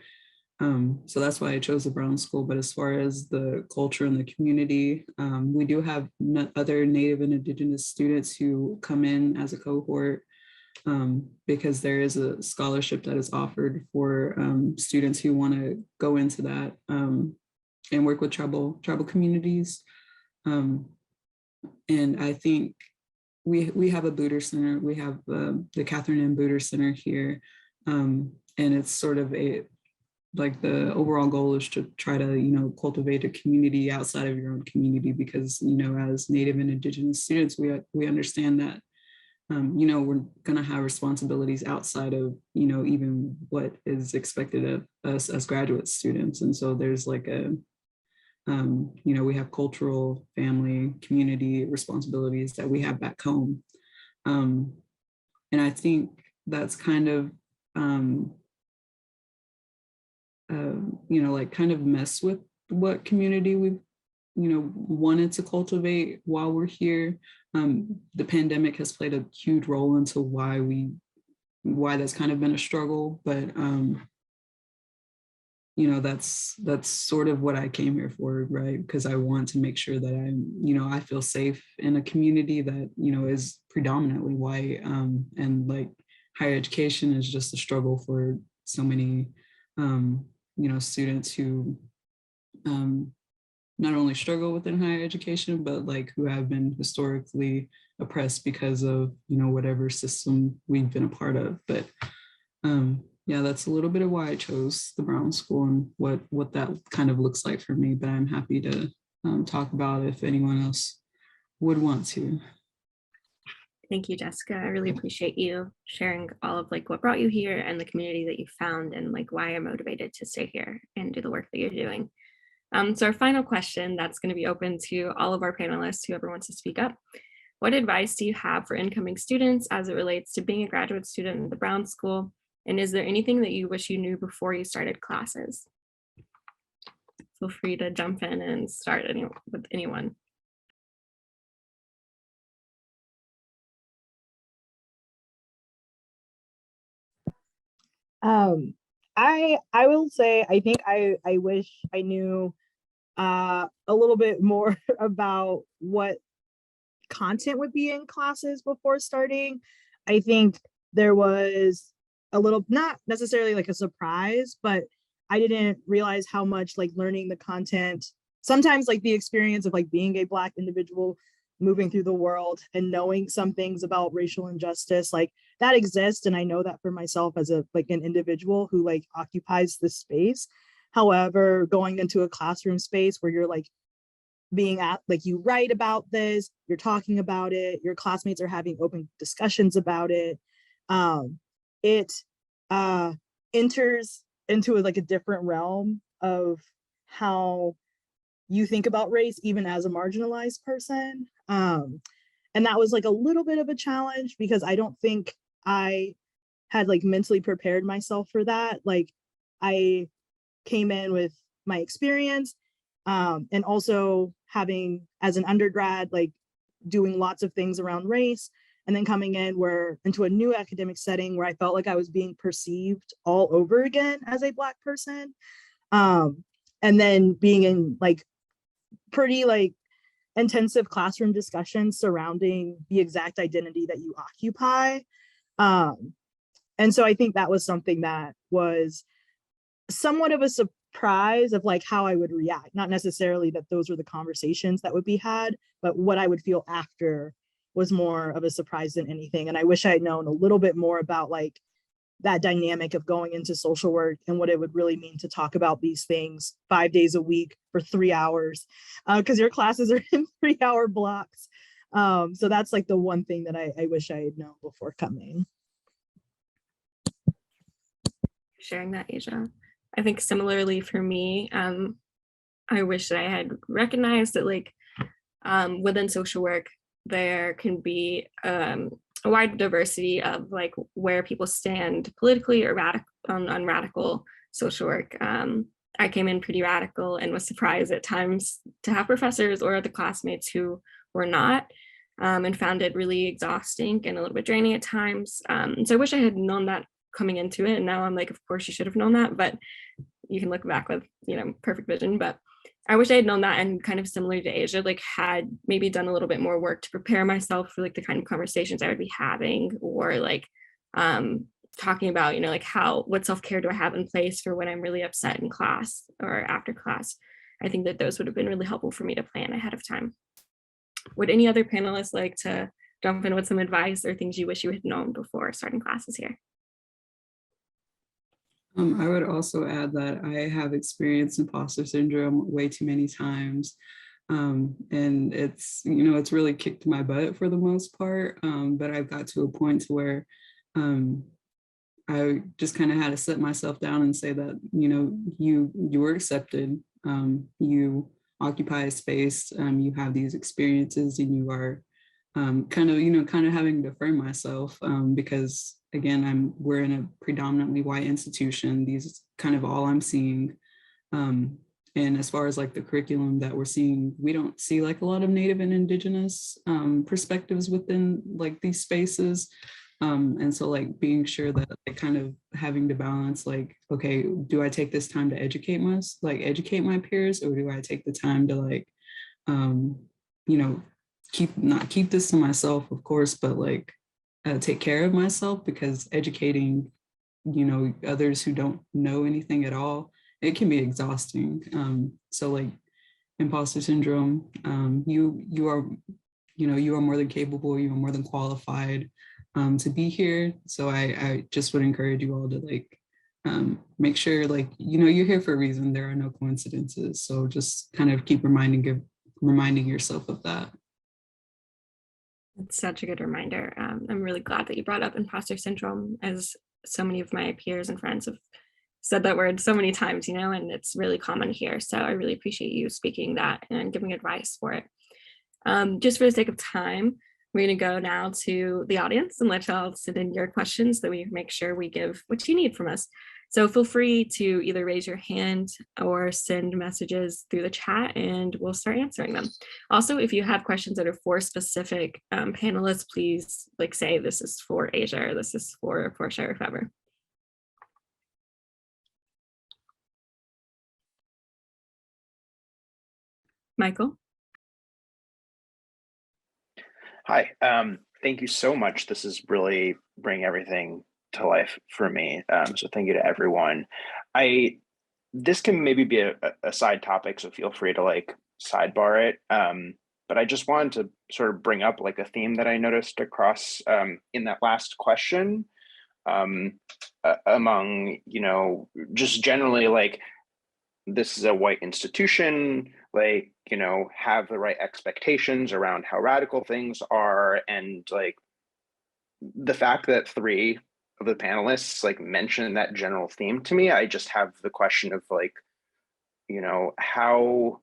So that's why I chose the Brown School. But as far as the culture and the community, we do have other Native and Indigenous students who come in as a cohort because there is a scholarship that is offered for students who want to go into that and work with tribal communities. And I think we have a Booter Center. We have the Catherine M. Booter Center here. And it's sort of like the overall goal is to try to, you know, cultivate a community outside of your own community, because, you know, as Native and Indigenous students, we understand that, you know, we're going to have responsibilities outside of, you know, even what is expected of us as graduate students. And so there's like a, you know, we have cultural, family, community responsibilities that we have back home. And I think that's kind of, like kind of mess with what community we've, wanted to cultivate while we're here. The pandemic has played a huge role into why that's kind of been a struggle, but that's sort of what I came here for, right? Because I want to make sure that I feel safe in a community that, is predominantly white, and like higher education is just a struggle for so many, students who not only struggle within higher education, but like who have been historically oppressed because of, whatever system we've been a part of. But yeah, that's a little bit of why I chose the Brown School and what that kind of looks like for me. But I'm happy to talk about it if anyone else would want to. Thank you, Jessica. I really appreciate you sharing all of like what brought you here and the community that you found and like why you're motivated to stay here and do the work that you're doing. So our final question that's going to be open to all of our panelists, whoever wants to speak up. What advice do you have for incoming students as it relates to being a graduate student in the Brown School? And is there anything that you wish you knew before you started classes? Feel free to jump in and start with anyone. I will say I think I wish I knew a little bit more about what content would be in classes before starting. I think there was a little, not necessarily like a surprise, but I didn't realize how much like learning the content, sometimes like the experience of like being a Black individual moving through the world and knowing some things about racial injustice, like that exists. And I know that for myself as a like an individual who like occupies this space. However, going into a classroom space where you're like being at, like you write about this, you're talking about it, your classmates are having open discussions about it. It enters into like a different realm of how you think about race, even as a marginalized person. And that was like a little bit of a challenge because I don't think I had like mentally prepared myself for that. Like I came in with my experience, and also having as an undergrad, like doing lots of things around race, and then coming into a new academic setting where I felt like I was being perceived all over again as a Black person. And then being in like pretty like intensive classroom discussions surrounding the exact identity that you occupy. And so I think that was something that was somewhat of a surprise of like how I would react, not necessarily that those were the conversations that would be had, but what I would feel after was more of a surprise than anything. And I wish I had known a little bit more about like that dynamic of going into social work and what it would really mean to talk about these things 5 days a week for 3 hours, because your classes are in 3-hour blocks. So that's like the one thing that I wish I had known before coming. Sharing that, Asia. I think similarly for me, I wish that I had recognized that like within social work, there can be a wide diversity of like where people stand politically or on radical social work. I came in pretty radical and was surprised at times to have professors or other classmates who were not, and found it really exhausting and a little bit draining at times. So I wish I had known that coming into it. And now I'm like, of course you should have known that, but you can look back with, perfect vision. But I wish I had known that, and kind of similar to Asia, like had maybe done a little bit more work to prepare myself for like the kind of conversations I would be having, or like talking about, like what self-care do I have in place for when I'm really upset in class or after class. I think that those would have been really helpful for me to plan ahead of time. Would any other panelists like to jump in with some advice or things you wish you had known before starting classes here? I would also add that I have experienced imposter syndrome way too many times. And it's, it's really kicked my butt for the most part. But I've got to a point to where I just kind of had to sit myself down and say that, you were accepted, you occupy a space, you have these experiences, and you are kind of having to frame myself because again, we're in a predominantly white institution. These is kind of all I'm seeing. And as far as like the curriculum that we're seeing, we don't see like a lot of Native and Indigenous perspectives within like these spaces. And so like being sure that like kind of having to balance like, okay, do I take this time to educate my peers, or do I take the time to like, not keep this to myself, of course, but like take care of myself, because educating, others who don't know anything at all, it can be exhausting. So like imposter syndrome, you are more than capable, you are more than qualified to be here. So I just would encourage you all to like make sure like, you're here for a reason. There are no coincidences. So just kind of keep reminding yourself of that. It's such a good reminder. I'm really glad that you brought up imposter syndrome, as so many of my peers and friends have said that word so many times, and it's really common here. So I really appreciate you speaking that and giving advice for it. Just for the sake of time, we're going to go now to the audience and let y'all send in your questions so that we make sure we give what you need from us. So feel free to either raise your hand or send messages through the chat and we'll start answering them. Also, if you have questions that are for specific panelists, please like say this is for Asia or this is for Portia or whoever. Michael? Hi, thank you so much. This is really bringing everything to life for me. So thank you to everyone. This can maybe be a side topic, so feel free to like sidebar it. But I just wanted to sort of bring up like a theme that I noticed across in that last question among, just generally like, this is a white institution, like, have the right expectations around how radical things are. And like the fact that 3 of the panelists like mentioned that general theme to me, I just have the question of like, how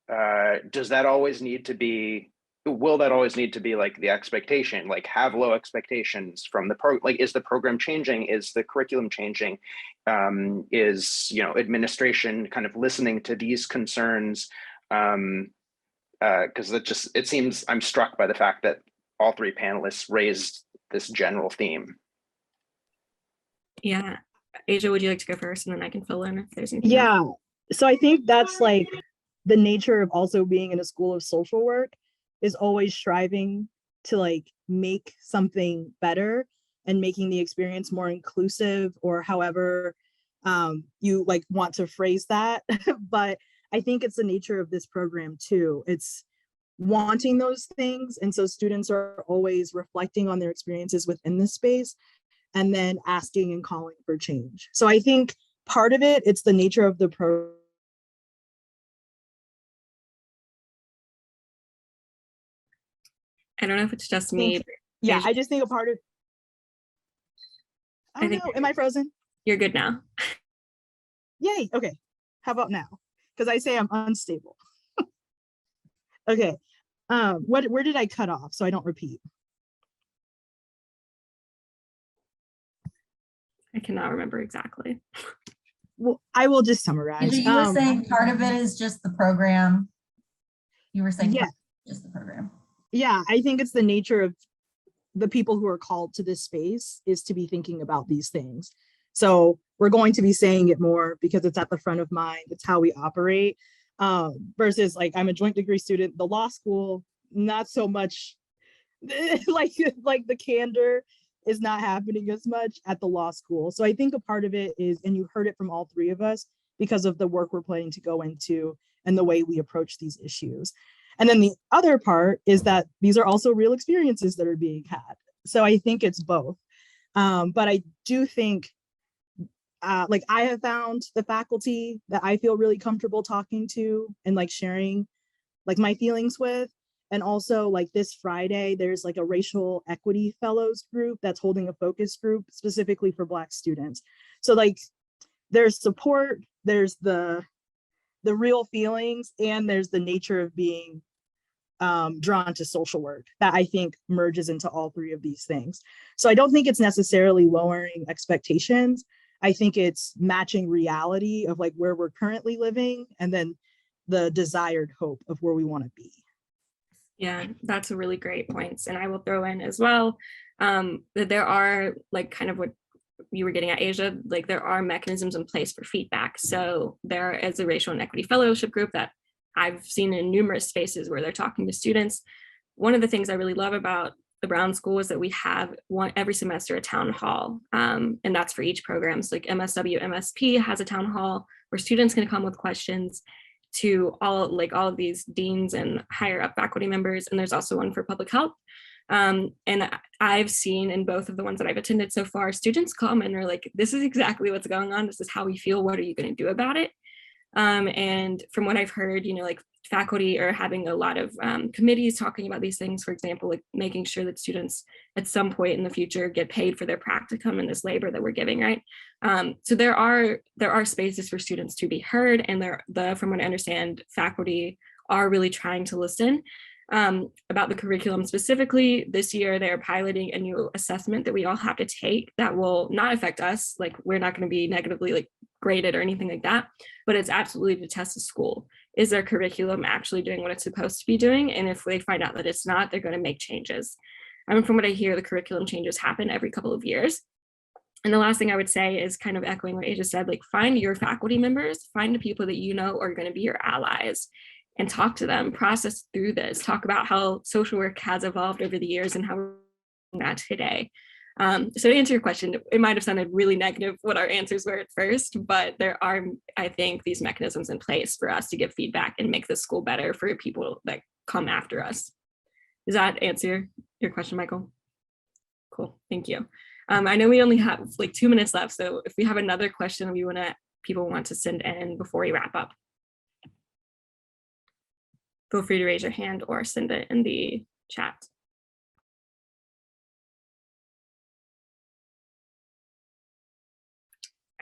does that always need to be, will that always need to be like the expectation, like have low expectations from the like, is the program changing? Is the curriculum changing? Is, administration kind of listening to these concerns? Because it seems, I'm struck by the fact that all 3 panelists raised this general theme. Yeah. Asia, would you like to go first and then I can fill in if there's anything? Yeah. So I think that's like the nature of also being in a school of social work, is always striving to like make something better and making the experience more inclusive, or however you like want to phrase that. But I think it's the nature of this program too. It's wanting those things. And so students are always reflecting on their experiences within this space and then asking and calling for change. So I think part of it, it's the nature of the program. I don't know if it's just me. Yeah, I just think a part of, I don't know, am I frozen? You're good now. Yay, okay. How about now? Because I say I'm unstable. Okay, where did I cut off so I don't repeat? I cannot remember exactly. Well, I will just summarize. You were saying part of it is just the program. You were saying yeah, just the program. Yeah, I think it's the nature of the people who are called to this space is to be thinking about these things. So we're going to be saying it more because it's at the front of mind. It's how we operate. Versus like, I'm a joint degree student, the law school, not so much like the candor is not happening as much at the law school. So I think a part of it is, and you heard it from all 3 of us, because of the work we're planning to go into and the way we approach these issues. And then the other part is that these are also real experiences that are being had. So I think it's both. But I do think, like I have found the faculty that I feel really comfortable talking to and like sharing like my feelings with. And also like this Friday, there's like a racial equity fellows group that's holding a focus group specifically for Black students. So like there's support, there's the real feelings, and there's the nature of being drawn to social work that I think merges into all three of these things. So I don't think it's necessarily lowering expectations. I think it's matching reality of like where we're currently living and then the desired hope of where we want to be. Yeah, that's a really great point. And I will throw in as well that there are like kind of what you were getting at, Asia, like there are mechanisms in place for feedback. So there is a racial and equity fellowship group that I've seen in numerous spaces where they're talking to students. One of the things I really love about the Brown School is that we have every semester a town hall, and that's for each program. So like MSW, MSP has a town hall where students can come with questions to all of these deans and higher up faculty members. And there's also one for public health. And I've seen in both of the ones that I've attended so far, students come and are like, this is exactly what's going on. This is how we feel. What are you going to do about it? And from what I've heard, like faculty are having a lot of committees talking about these things, for example, like making sure that students at some point in the future get paid for their practicum and this labor that we're giving, right? So there are spaces for students to be heard, and from what I understand, faculty are really trying to listen. About the curriculum specifically, this year they're piloting a new assessment that we all have to take that will not affect us. Like we're not going to be negatively like graded or anything like that, but it's absolutely to test the school. Is their curriculum actually doing what it's supposed to be doing? And if they find out that it's not, they're going to make changes. I mean, from what I hear, the curriculum changes happen every couple of years. And the last thing I would say is kind of echoing what Asia said, like find your faculty members, find the people that you know are going to be your allies, and talk to them, process through this, talk about how social work has evolved over the years and how we're doing that today. So to answer your question, it might have sounded really negative what our answers were at first, but there are, I think, these mechanisms in place for us to give feedback and make the school better for people that come after us. Does that answer your question, Michael? Cool, thank you. I know we only have like 2 minutes left, so if we have another question people want to send in before we wrap up, feel free to raise your hand or send it in the chat.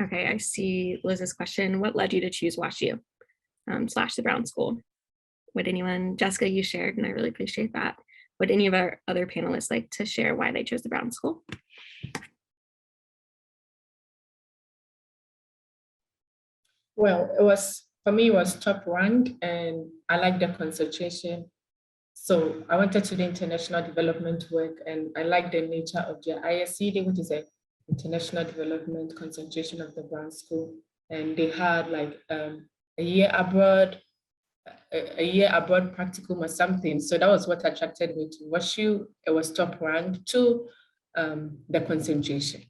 Okay, I see Liz's question. What led you to choose WashU / the Brown School? Would anyone, Jessica, you shared, and I really appreciate that. Would any of our other panelists like to share why they chose the Brown School? Well, for me, it was top ranked, and I like the concentration. So I wanted to do international development work, and I like the nature of their ISCD, which is a international development concentration of the Brown School. And they had like a year abroad practicum or something. So that was what attracted me to WashU. It was top ranked. 2, the concentration.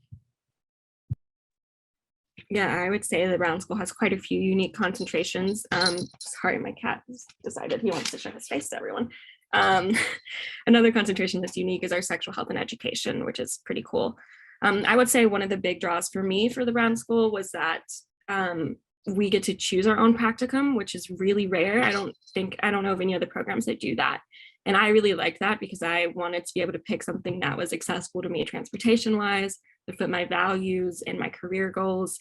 Yeah, I would say the Brown School has quite a few unique concentrations. Sorry, my cat has decided he wants to show his face to everyone. Another concentration that's unique is our sexual health and education, which is pretty cool. I would say one of the big draws for me for the Brown School was that we get to choose our own practicum, which is really rare. I don't know of any other programs that do that. And I really liked that because I wanted to be able to pick something that was accessible to me transportation wise, that fit my values and my career goals.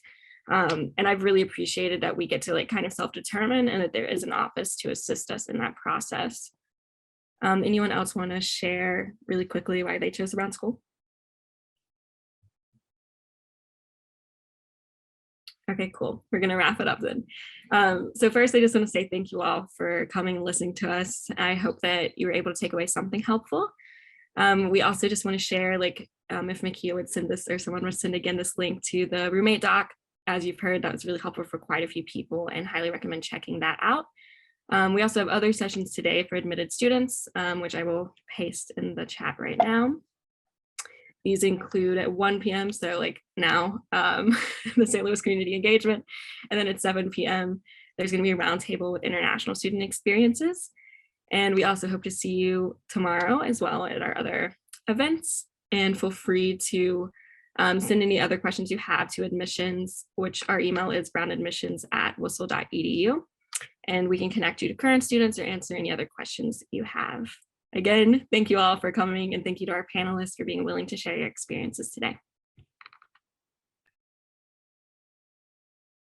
And I've really appreciated that we get to like kind of self-determine and that there is an office to assist us in that process. Anyone else want to share really quickly why they chose the Brown School? Okay, cool. We're going to wrap it up then. So first, I just want to say thank you all for coming and listening to us. I hope that you were able to take away something helpful. We also just want to share, like, if Makia would send this or someone would send again this link to the roommate doc. As you've heard, that was really helpful for quite a few people and highly recommend checking that out. We also have other sessions today for admitted students, which I will paste in the chat right now. These include at 1 p.m., so like now, the St. Louis Community Engagement, and then at 7 p.m., there's going to be a roundtable with international student experiences. And we also hope to see you tomorrow as well at our other events. And feel free to send any other questions you have to admissions, which our email is brownadmissions@whistle.edu. And we can connect you to current students or answer any other questions that you have. Again, thank you all for coming, and thank you to our panelists for being willing to share your experiences today.